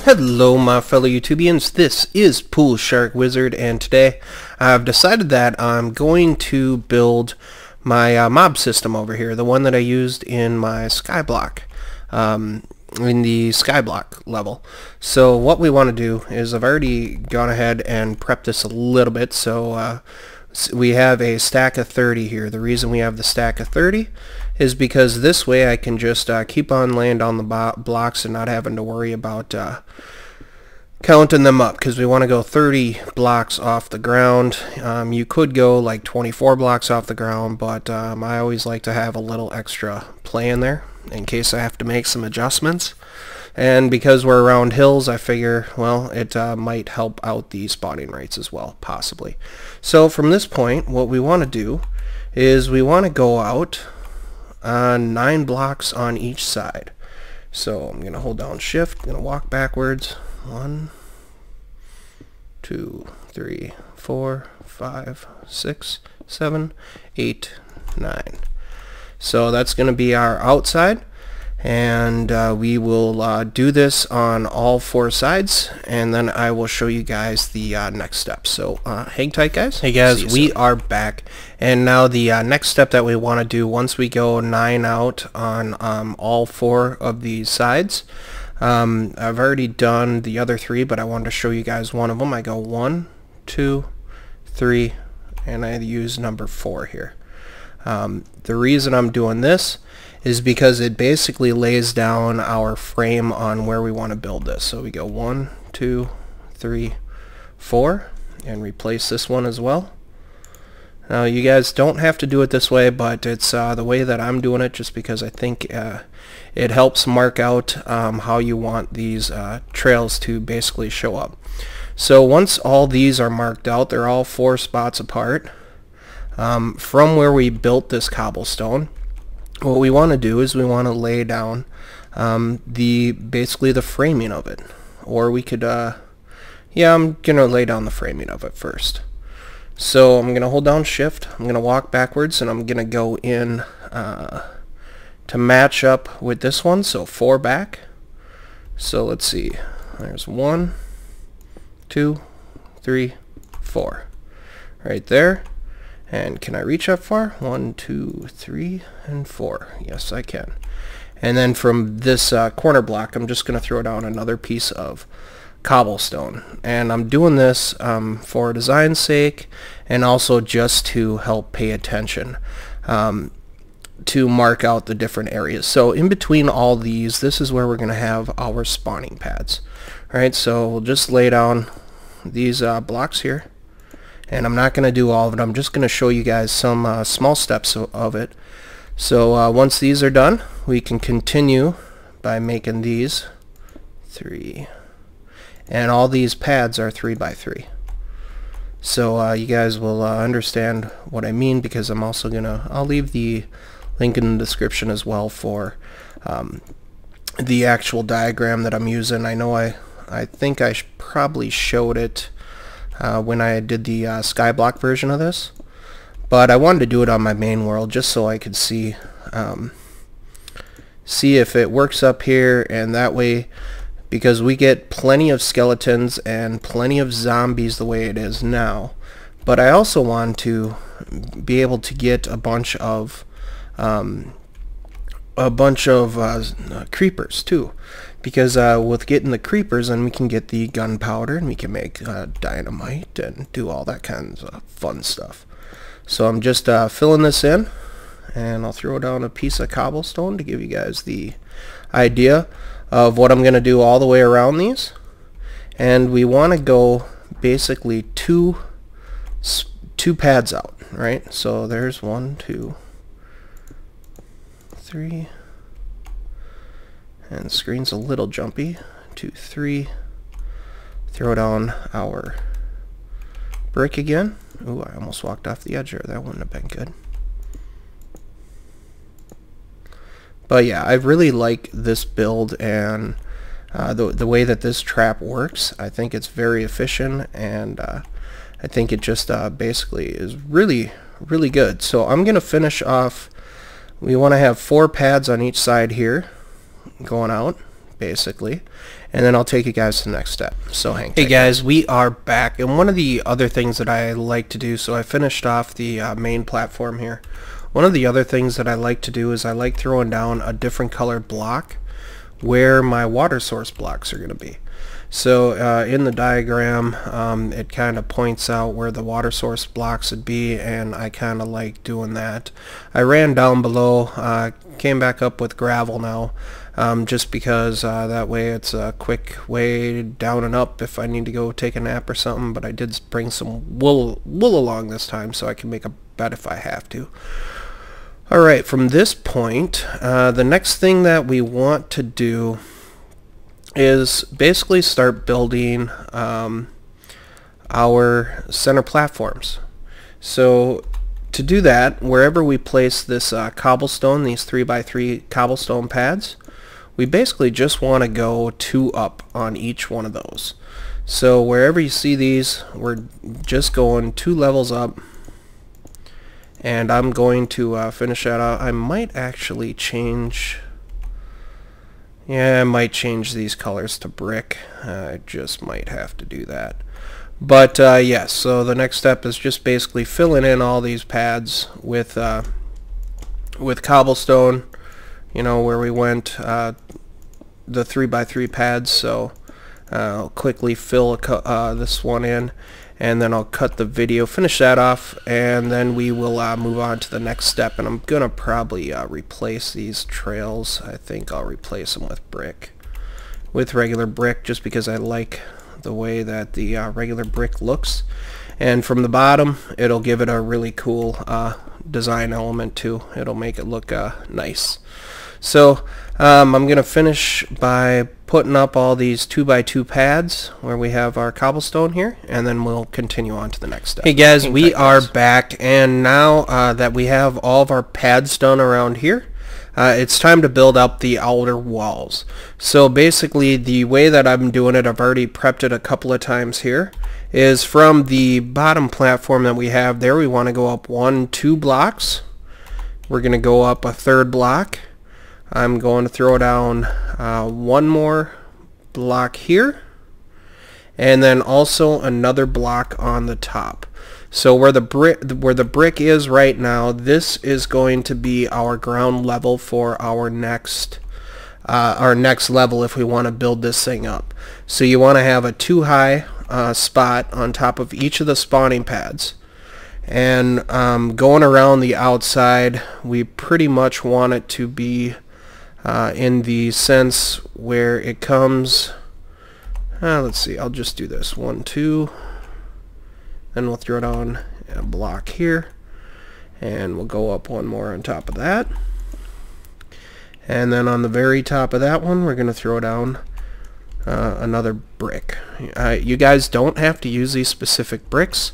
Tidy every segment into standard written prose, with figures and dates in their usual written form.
Hello my fellow YouTubians, this is PoolSharkWizard, and today I've decided that I'm going to build my mob system over here, the one that I used in my SkyBlock, in the SkyBlock level. So what we want to do is I've already gone ahead and prepped this a little bit, so we have a stack of 30 here. The reason we have the stack of 30 is because this way I can just keep on laying down the blocks and not having to worry about counting them up, because we want to go 30 blocks off the ground. You could go like 24 blocks off the ground, but I always like to have a little extra play in there in case I have to make some adjustments. And because we're around hills, I figure, well, it might help out the spawning rates as well, possibly. So from this point, what we want to do is we want to go out 9 blocks on each side. So I'm going to hold down shift, I'm going to walk backwards. 1, 2, 3, 4, 5, 6, 7, 8, 9. So that's going to be our outside, and we will do this on all 4 sides, and then I will show you guys the next step. So hang tight, guys. Hey guys, we are back, and now the next step that we want to do once we go 9 out on all 4 of these sides. I've already done the other 3, but I wanted to show you guys one of them. I go 1, 2, 3, and I use number 4 here. The reason I'm doing this is because it basically lays down our frame on where we want to build this. So we go 1, 2, 3, 4, and replace this one as well. Now you guys don't have to do it this way, but it's the way that I'm doing it, just because I think it helps mark out how you want these trails to basically show up. So once all these are marked out, they're all 4 spots apart from where we built this cobblestone. What we want to do is we want to lay down basically the framing of it, or we could yeah, I'm gonna lay down the framing of it first. So I'm gonna hold down shift, I'm gonna walk backwards, and I'm gonna go in to match up with this one, so 4 back. So let's see, there's 1, 2, 3, 4 right there. And can I reach up far? 1, 2, 3, and 4. Yes, I can. And then from this corner block, I'm just going to throw down another piece of cobblestone. And I'm doing this for design's sake, and also just to help pay attention, to mark out the different areas. So in between all these, this is where we're going to have our spawning pads. All right, so we'll just lay down these blocks here. And I'm not going to do all of it. I'm just going to show you guys some small steps of it. So once these are done, we can continue by making these 3. And all these pads are 3 by 3. So you guys will understand what I mean, because I'm also I'll leave the link in the description as well for the actual diagram that I'm using. I know I think I probably showed it when I did the SkyBlock version of this, but I wanted to do it on my main world just so I could see if it works up here, and that way, because we get plenty of skeletons and plenty of zombies the way it is now, but I also want to be able to get a bunch of creepers too, because with getting the creepers, then we can get the gunpowder, and we can make dynamite and do all that kinds of fun stuff. So I'm just filling this in, and I'll throw down a piece of cobblestone to give you guys the idea of what I'm going to do all the way around these. And we want to go basically two pads out, right? So there's 1, 2, 3, and the screen's a little jumpy. 2, 3. Throw down our brick again. Ooh, I almost walked off the edge there. That wouldn't have been good. But yeah, I really like this build, and the way that this trap works. I think it's very efficient, and I think it just basically is really, really good. So I'm going to finish off. We want to have 4 pads on each side here going out. basically, and then I'll take you guys to the next step. So hey guys, we are back, and one of the other things that I like to do, so I finished off the main platform here. One of the other things that I like to do is I like throwing down a different colored block where my water source blocks are going to be. So in the diagram, it kind of points out where the water source blocks would be, and I kind of like doing that. I ran down below, came back up with gravel now, just because that way it's a quick way down and up if I need to go take a nap or something. But I did bring some wool along this time so I can make a bed if I have to. Alright, from this point, the next thing that we want to do is basically start building our center platforms. So to do that, wherever we place this cobblestone, these 3x3 cobblestone pads, we basically just want to go 2 up on each one of those. So wherever you see these, we're just going 2 levels up, and I'm going to finish that out. I might actually change... yeah, I might change these colors to brick. I just might have to do that. But yes, so the next step is just basically filling in all these pads with cobblestone, you know, where we went, the 3x3 pads. So I'll quickly fill this one in, and then I'll cut the video, finish that off, and then we will move on to the next step. And I'm gonna probably replace these trails. I think I'll replace them with regular brick, just because I like the way that the regular brick looks. And from the bottom, it'll give it a really cool design element too. It'll make it look nice. So I'm gonna finish by putting up all these 2x2 pads where we have our cobblestone here, and then we'll continue on to the next step. Hey guys, we are back, and now that we have all of our pads done around here, it's time to build up the outer walls. So basically the way that I'm doing it, I've already prepped it a couple of times here, is from the bottom platform that we have there, we want to go up 2 blocks. We're going to go up a 3rd block. I'm going to throw down 1 more block here, and then also another block on the top. So where the brick is right now, this is going to be our ground level for our next level if we want to build this thing up. So you want to have a 2 high spot on top of each of the spawning pads. And going around the outside, we pretty much want it to be in the sense where it comes, let's see, I'll just do this 1, 2, then we'll throw down a block here, and we'll go up 1 more on top of that, and then on the very top of that one we're going to throw down another brick. You guys don't have to use these specific bricks.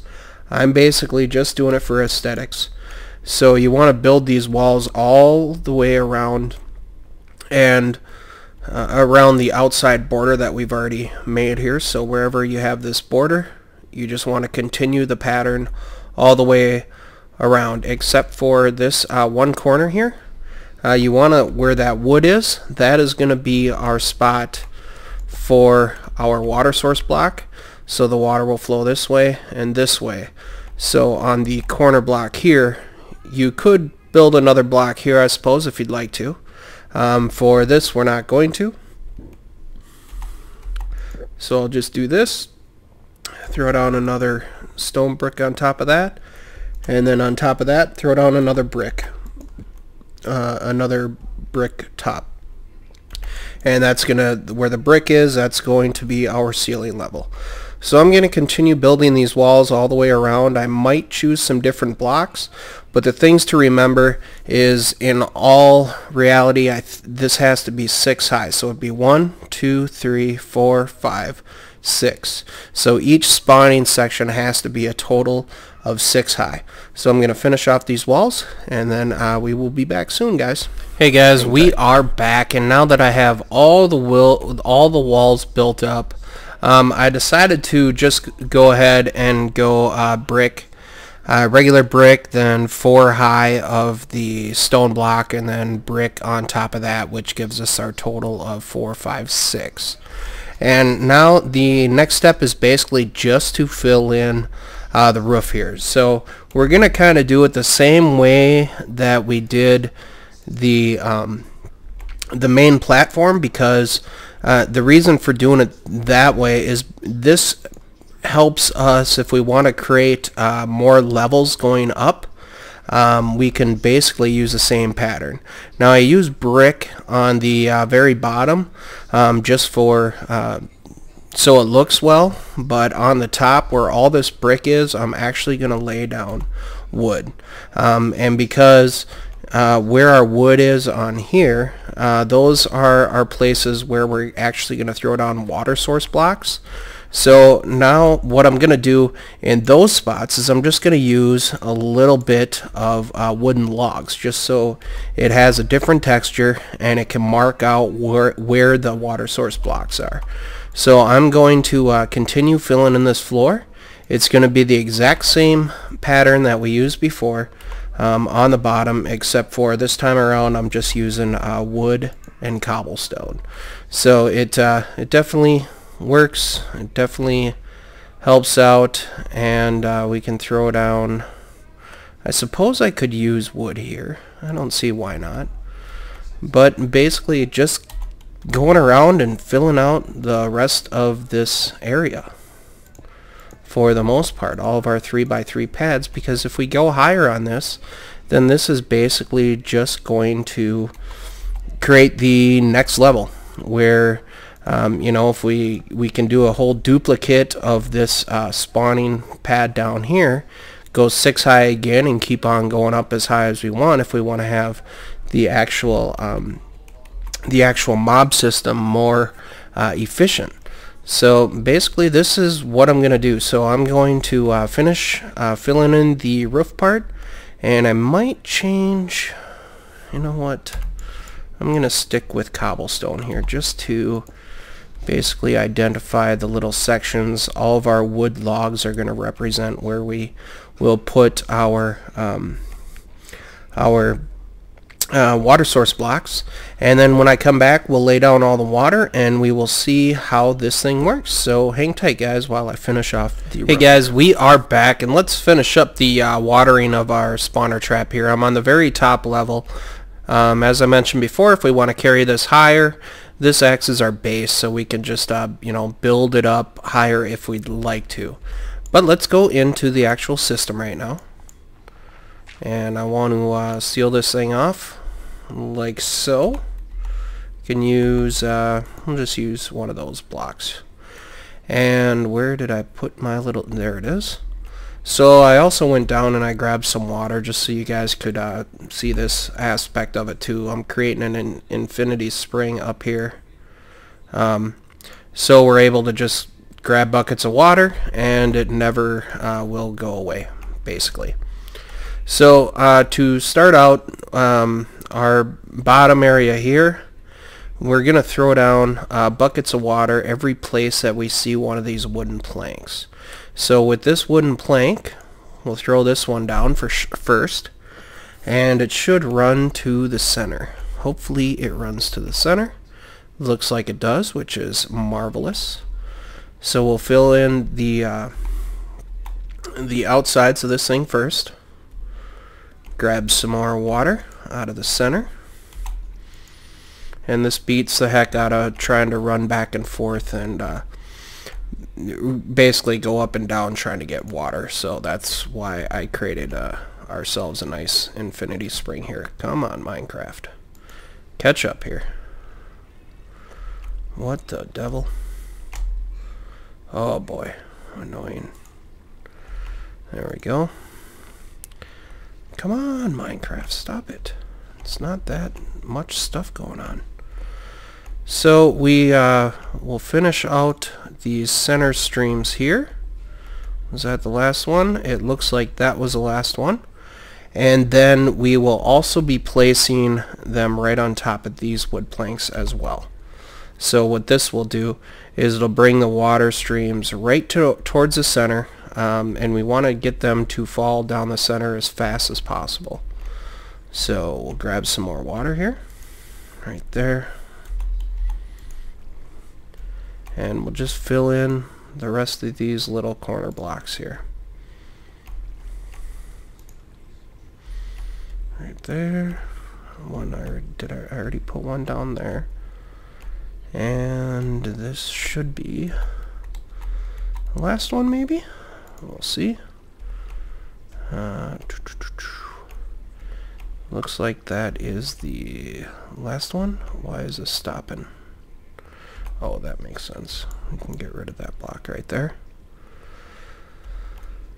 I'm basically just doing it for aesthetics. So you want to build these walls all the way around, and around the outside border that we've already made here. So wherever you have this border, you just want to continue the pattern all the way around, except for this one corner here. You want to, where that wood is, that is going to be our spot for our water source block. So the water will flow this way and this way. So on the corner block here, you could build another block here, I suppose, if you'd like to. For this, we're not going to. So I'll just do this. Throw down another stone brick on top of that. And then on top of that, throw down another brick. Another brick top. And that's gonna, where the brick is, that's going to be our ceiling level. So I'm going to continue building these walls all the way around. I might choose some different blocks, but the things to remember is, in all reality, this has to be 6 high. So it'd be 1, 2, 3, 4, 5, 6. So each spawning section has to be a total of 6 high. So I'm going to finish off these walls, and then we will be back soon, guys. Hey guys, we are back, and now that I have all the walls built up, I decided to just go ahead and go brick regular brick, then 4 high of the stone block, and then brick on top of that, which gives us our total of 4, 5, 6. And now the next step is basically just to fill in the roof here. So we're going to kind of do it the same way that we did the main platform, because the reason for doing it that way is this helps us if we want to create more levels going up. We can basically use the same pattern. Now I use brick on the very bottom just for so it looks well, but on the top where all this brick is, I'm actually going to lay down wood. And because where our wood is on here, those are our places where we're actually going to throw down water source blocks. So now what I'm going to do in those spots is I'm just going to use a little bit of wooden logs, just so it has a different texture and it can mark out where the water source blocks are. So I'm going to continue filling in this floor. It's going to be the exact same pattern that we used before on the bottom, except for this time around I'm just using wood and cobblestone. So it definitely works. It definitely helps out, and we can throw down. I suppose I could use wood here. I don't see why not. But basically just going around and filling out the rest of this area for the most part, all of our 3x3 pads, because if we go higher on this, then this is basically just going to create the next level where you know, if we can do a whole duplicate of this spawning pad down here, go 6 high again and keep on going up as high as we want if we want to have the actual mob system more efficient. So basically this is what I'm going to do. So I'm going to finish filling in the roof part, and I might change, you know what, I'm going to stick with cobblestone here just to basically identify the little sections. All of our wood logs are going to represent where we will put our water source blocks, and then when I come back we'll lay down all the water and we will see how this thing works. So hang tight guys while I finish off the roof. Hey guys, we are back, and let's finish up the watering of our spawner trap here. I'm on the very top level. As I mentioned before, if we want to carry this higher, this acts as our base, so we can just you know, build it up higher if we'd like to. But let's go into the actual system right now, and I want to seal this thing off like so. You can use I'll just use one of those blocks. And where did I put my little, there it is. So I also went down and I grabbed some water just so you guys could see this aspect of it too. I'm creating an infinity spring up here. So we're able to just grab buckets of water and it never will go away, basically. So to start out, our bottom area here, we're going to throw down buckets of water every place that we see one of these wooden planks. So with this wooden plank, we'll throw this one down first, and it should run to the center. Hopefully it runs to the center. Looks like it does, which is marvelous. So we'll fill in the outsides of this thing first. Grab some more water out of the center. And this beats the heck out of trying to run back and forth and basically go up and down trying to get water. So that's why I created ourselves a nice infinity spring here. Come on, Minecraft. Catch up here. What the devil? Oh boy. Annoying. There we go. Come on, Minecraft. Stop it. It's not that much stuff going on. So we will finish out these center streams here. Was that the last one? It looks like that was the last one. And then we will also be placing them right on top of these wood planks as well. So what this will do is it'll bring the water streams right towards the center. and we want to get them to fall down the center as fast as possible. So we'll grab some more water here, right there, and we'll just fill in the rest of these little corner blocks here. Right there. One I already put one down there. And this should be the last one, maybe? We'll see. Looks like that is the last one. Why is this stopping? Oh, that makes sense. We can get rid of that block right there.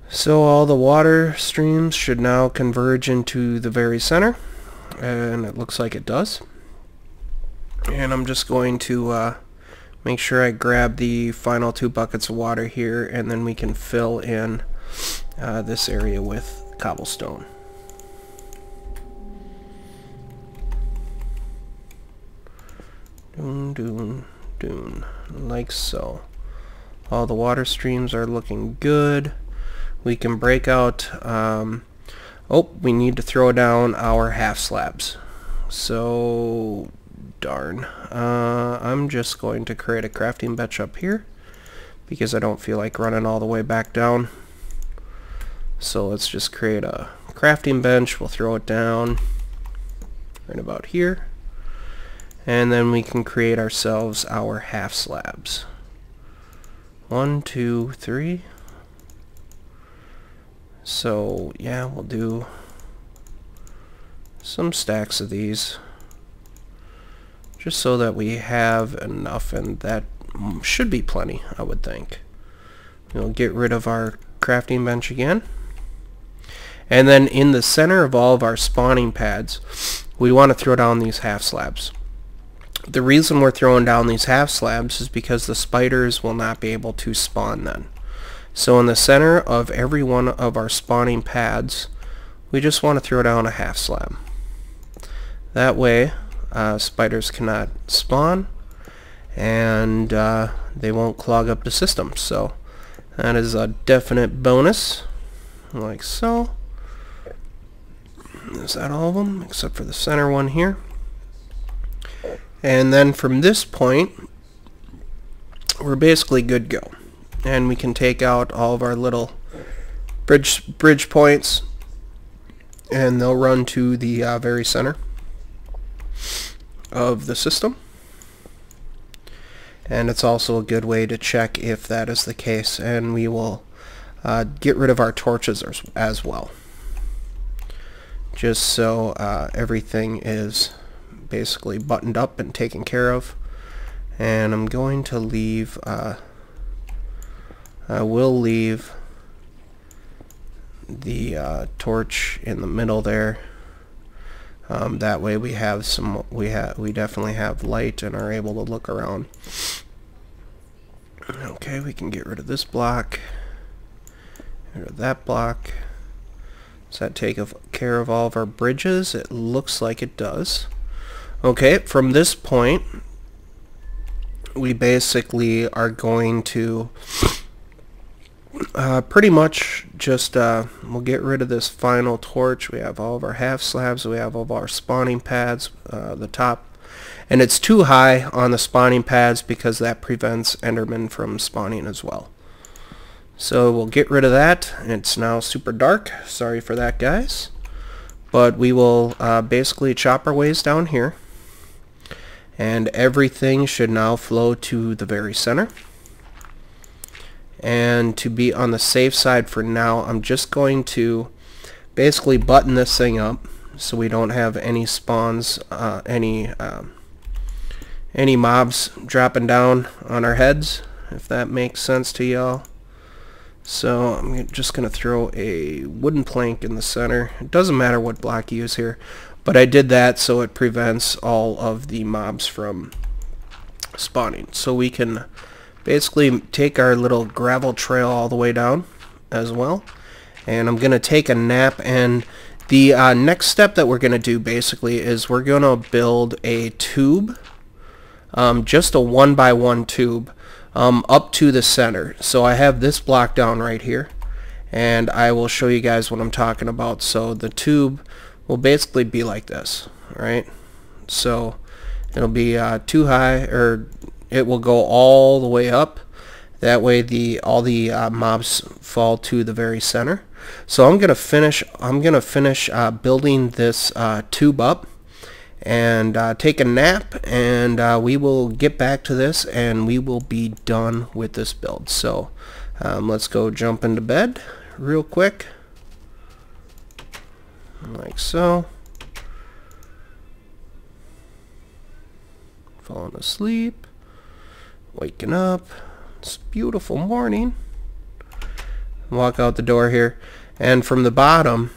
So all the water streams should now converge into the very center, and it looks like it does. And I'm just going to make sure I grab the final 2 buckets of water here, and then we can fill in this area with cobblestone. Doon, like so. All the water streams are looking good. We can break out, oh, we need to throw down our half slabs. So, darn. I'm just going to create a crafting bench up here because I don't feel like running all the way back down. So let's just create a crafting bench. We'll throw it down right about here. And then we can create ourselves our half slabs. 1, 2, 3. So yeah, we'll do some stacks of these just so that we have enough, and that should be plenty, I would think. We'll get rid of our crafting bench again, and then in the center of all of our spawning pads we want to throw down these half slabs. The reason we're throwing down these half slabs is because the spiders will not be able to spawn then. So in the center of every one of our spawning pads, we just want to throw down a half slab. That way, spiders cannot spawn, and they won't clog up the system. So that is a definite bonus, like so. Is that all of them, except for the center one here? And then from this point, we're basically good to go. And we can take out all of our little bridge points, and they'll run to the very center of the system. And it's also a good way to check if that is the case, and we will get rid of our torches as well, just so everything is basically buttoned up and taken care of. And I'm going to leave I will leave the torch in the middle there. That way we have we definitely have light and are able to look around. Okay, we can get rid of this block, get rid of that block. Does that take care of all of our bridges? It looks like it does. Okay, from this point we basically are going to pretty much just we'll get rid of this final torch. We have all of our half slabs, we have all of our spawning pads, the top, and it's too high on the spawning pads because that prevents endermen from spawning as well. So we'll get rid of that. It's now super dark, sorry for that, guys, but we will basically chop our ways down here, and everything should now flow to the very center. And to be on the safe side for now, I'm just going to basically button this thing up so we don't have any spawns, any mobs dropping down on our heads, if that makes sense to y'all. So I'm just going to throw a wooden plank in the center. It doesn't matter what block you use here, but I did that so it prevents all of the mobs from spawning. So we can basically take our little gravel trail all the way down as well. And I'm going to take a nap, and the next step that we're going to do basically is we're going to build a tube, just a 1x1 tube, up to the center. So I have this block down right here. and I will show you guys what I'm talking about. So the tube will basically be like this, right? So it'll be too high, or it will go all the way up. That way all the mobs fall to the very center. So I'm gonna finish building this tube up and take a nap, and we will get back to this and we will be done with this build. So let's go jump into bed real quick, like so. Falling asleep, waking up. It's a beautiful morning. Walk out the door here, and from the bottom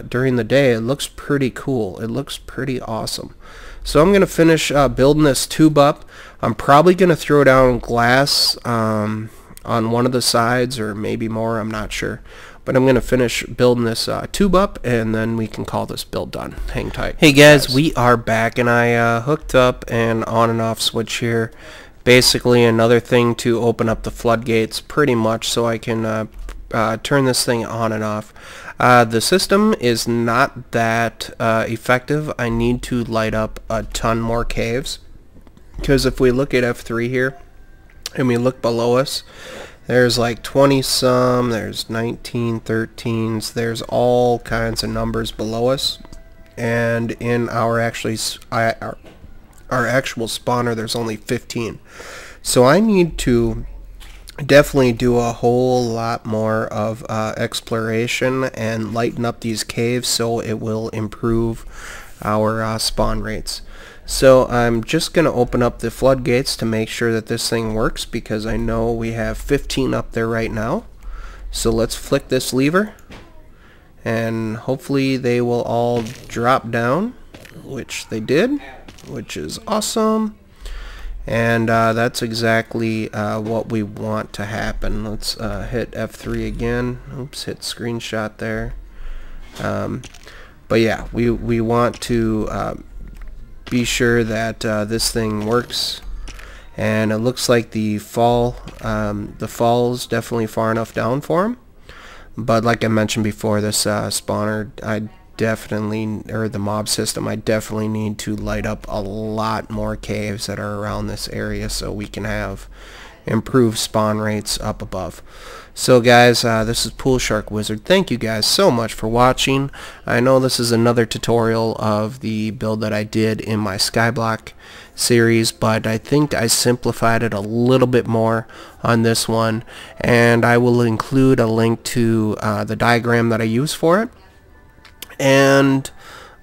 during the day it looks pretty cool. It looks pretty awesome. So I'm gonna finish building this tube up. I'm probably gonna throw down glass on one of the sides, or maybe more, I'm not sure, but I'm gonna finish building this tube up, and then we can call this build done. Hang tight. Hey guys, we are back, and I hooked up an on and off switch here. Basically another thing to open up the floodgates, pretty much, so I can turn this thing on and off. The system is not that effective. I need to light up a ton more caves, because if we look at F3 here and we look below us, there's like 20 some, there's 19, 13s, there's all kinds of numbers below us, and in our actual spawner there's only 15. So I need to definitely do a whole lot more of exploration and lighten up these caves, so it will improve our spawn rates. So I'm just going to open up the floodgates to make sure that this thing works, because I know we have 15 up there right now. So let's flick this lever, and hopefully they will all drop down, which they did, which is awesome. And that's exactly what we want to happen. Let's hit F3 again. Oops, hit screenshot there. But yeah, we want to be sure that this thing works. And it looks like the fall is definitely far enough down for him. But like I mentioned before, this spawner, the mob system, I definitely need to light up a lot more caves that are around this area, so we can have improved spawn rates up above. So guys, this is PoolSharkWizard. Thank you guys so much for watching. I know this is another tutorial of the build that I did in my SkyBlock series, but I think I simplified it a little bit more on this one, and I will include a link to the diagram that I use for it. And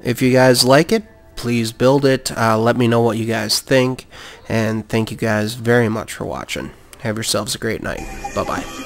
if you guys like it, please build it. Let me know what you guys think, and thank you guys very much for watching. Have yourselves a great night. Bye bye.